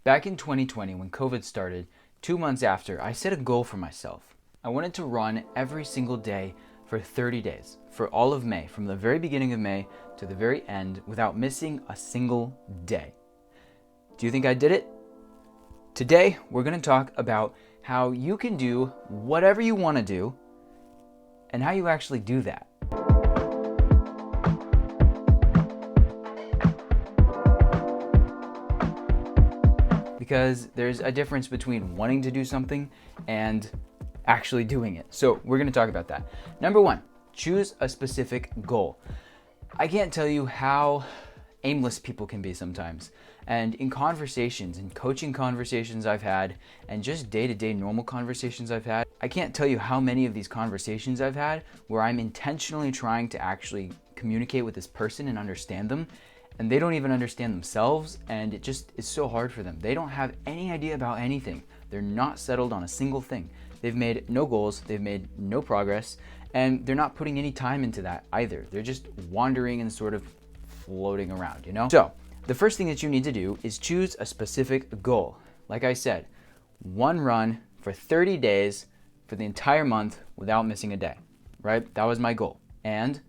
Back in 2020, when COVID started, 2 months after, I set a goal for myself. I wanted to run every single day for 30 days, for all of May, from the very beginning of May to the very end, without missing a single day. Do you think I did it? Today, we're going to talk about how you can do whatever you want to do and how you actually do that. Because there's a difference between wanting to do something and actually doing it. So we're going to talk about that. Number one, choose a specific goal. I can't tell you how aimless people can be sometimes. And in conversations, in coaching conversations I've had, and just day-to-day normal conversations I've had, I can't tell you how many of these conversations I've had where I'm intentionally trying to actually communicate with this person and understand them, and they don't even understand themselves, and it just is so hard for them. They don't have any idea about anything. They're not settled on a single thing. They've made no goals, they've made no progress, and they're not putting any time into that either. They're just wandering and sort of floating around, you know? So, the first thing that you need to do is choose a specific goal. Like I said, one run for 30 days for the entire month without missing a day, right? That was my goal. And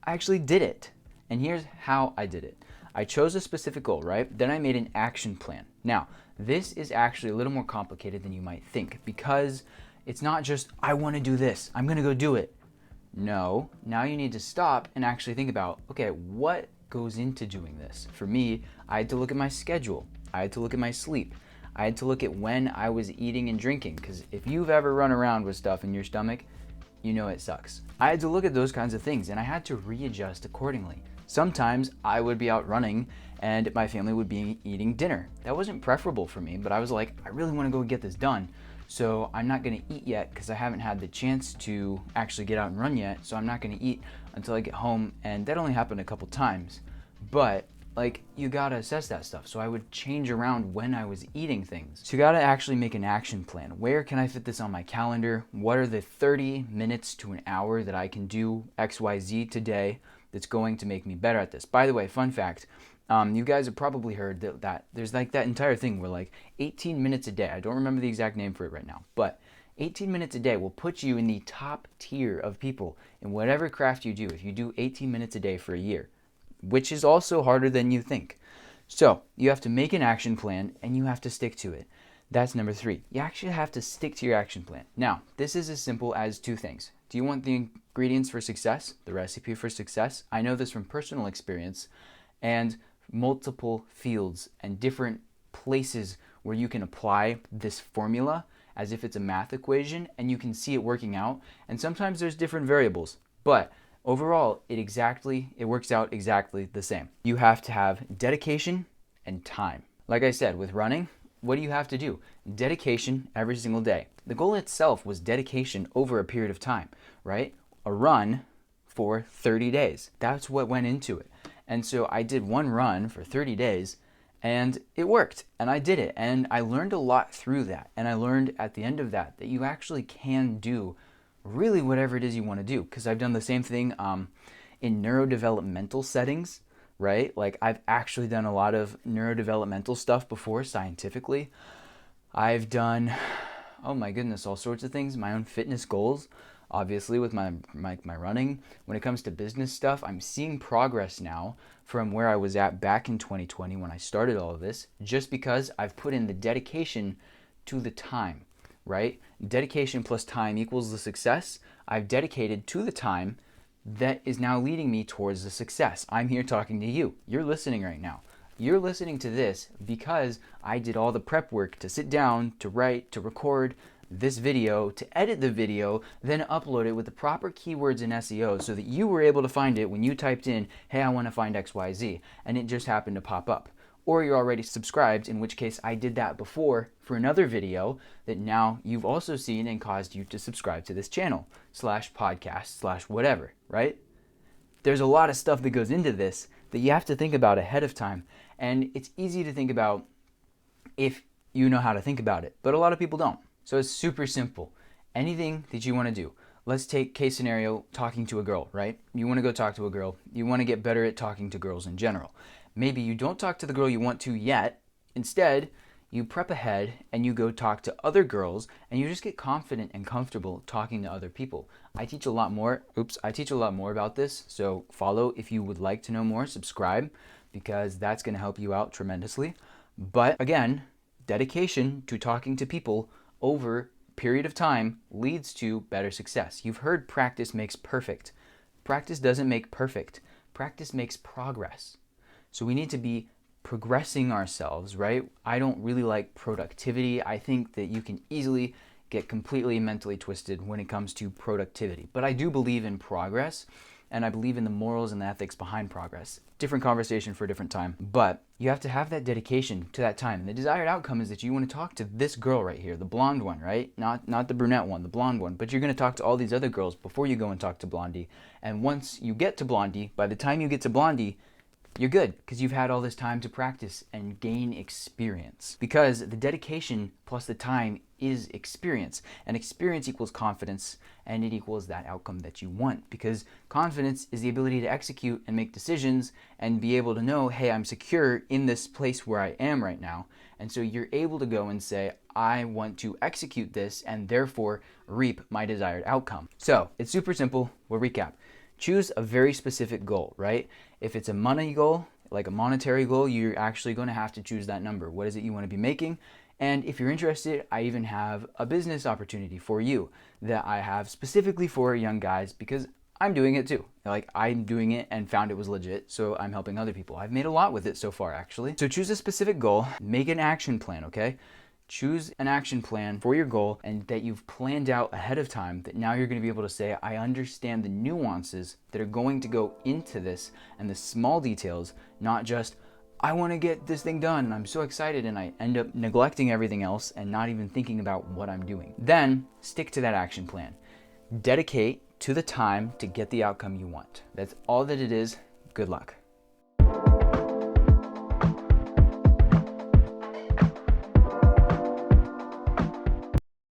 I actually did it. And here's how I did it. I chose a specific goal, right? Then I made an action plan. Now, this is actually a little more complicated than you might think because it's not just, I want to do this, I'm going to go do it. No, now you need to stop and actually think about, okay, what goes into doing this? For me, I had to look at my schedule. I had to look at my sleep. I had to look at when I was eating and drinking, because if you've ever run around with stuff in your stomach, you know it sucks. I had to look at those kinds of things and I had to readjust accordingly. Sometimes I would be out running and my family would be eating dinner. That wasn't preferable for me, but I was like, I really want to go get this done. So I'm not going to eat yet because I haven't had the chance to actually get out and run yet. So I'm not going to eat until I get home. And that only happened a couple times. But like, you got to assess that stuff. So I would change around when I was eating things. So you got to actually make an action plan. Where can I fit this on my calendar? What are the 30 minutes to an hour that I can do XYZ today that's going to make me better at this? By the way, fun fact, you guys have probably heard that there's like that entire thing where like 18 minutes a day, I don't remember the exact name for it right now, but 18 minutes a day will put you in the top tier of people in whatever craft you do if you do 18 minutes a day for a year, which is also harder than you think. So you have to make an action plan and you have to stick to it. That's number three. You actually have to stick to your action plan. Now, this is as simple as two things. Do you want the ingredients for success, the recipe for success? I know this from personal experience and multiple fields and different places where you can apply this formula as if it's a math equation and you can see it working out. And sometimes there's different variables, but overall, it works out exactly the same. You have to have dedication and time. Like I said, with running, what do you have to do? Dedication every single day. The goal itself was dedication over a period of time, right? A run for 30 days. That's what went into it. And so I did one run for 30 days and it worked and I did it. And I learned a lot through that. And I learned at the end of that you actually can do really whatever it is you want to do. Because I've done the same thing in neurodevelopmental settings, right? Like I've actually done a lot of neurodevelopmental stuff before scientifically. I've done, oh my goodness, all sorts of things, my own fitness goals. Obviously, with my running, when it comes to business stuff, I'm seeing progress now from where I was at back in 2020 when I started all of this, just because I've put in the dedication to the time, right? Dedication plus time equals the success. I've dedicated to the time that is now leading me towards the success. I'm here talking to you. You're listening right now. You're listening to this because I did all the prep work to sit down, to write, to record this video, to edit the video, then upload it with the proper keywords in SEO so that you were able to find it when you typed in, hey, I want to find XYZ, and it just happened to pop up. Or you're already subscribed, in which case I did that before for another video that now you've also seen and caused you to subscribe to this channel, /podcast, /whatever, right? There's a lot of stuff that goes into this that you have to think about ahead of time, and it's easy to think about if you know how to think about it, but a lot of people don't. So it's super simple. Anything that you want to do. Let's take case scenario, talking to a girl, right? You want to go talk to a girl. You want to get better at talking to girls in general. Maybe you don't talk to the girl you want to yet. Instead, you prep ahead and you go talk to other girls and you just get confident and comfortable talking to other people. I teach a lot more about this, so follow if you would like to know more, subscribe, because that's going to help you out tremendously. But again, dedication to talking to people over a period of time leads to better success. You've heard practice makes perfect. Practice doesn't make perfect. Practice makes progress. So we need to be progressing ourselves, right? I don't really like productivity. I think that you can easily get completely mentally twisted when it comes to productivity. But I do believe in progress, and I believe in the morals and the ethics behind progress. Different conversation for a different time. But you have to have that dedication to that time. And the desired outcome is that you want to talk to this girl right here, the blonde one, right? Not the brunette one, the blonde one. But you're going to talk to all these other girls before you go and talk to Blondie. And once you get to Blondie, by the time you get to Blondie, you're good, because you've had all this time to practice and gain experience. Because the dedication plus the time is experience. And experience equals confidence, and it equals that outcome that you want. Because confidence is the ability to execute and make decisions and be able to know, hey, I'm secure in this place where I am right now. And so you're able to go and say, I want to execute this and therefore reap my desired outcome. So it's super simple. We'll recap. Choose a very specific goal, right? If it's a money goal, like a monetary goal, you're actually going to have to choose that number. What is it you want to be making? And if you're interested, I even have a business opportunity for you that I have specifically for young guys, because I'm doing it too. Like, I'm doing it and found it was legit, so I'm helping other people. I've made a lot with it so far, actually. So choose a specific goal, make an action plan, okay? Choose an action plan for your goal and that you've planned out ahead of time, that now you're going to be able to say, I understand the nuances that are going to go into this and the small details, not just, I want to get this thing done and I'm so excited, and I end up neglecting everything else and not even thinking about what I'm doing. Then stick to that action plan. Dedicate to the time to get the outcome you want. That's all that it is. Good luck.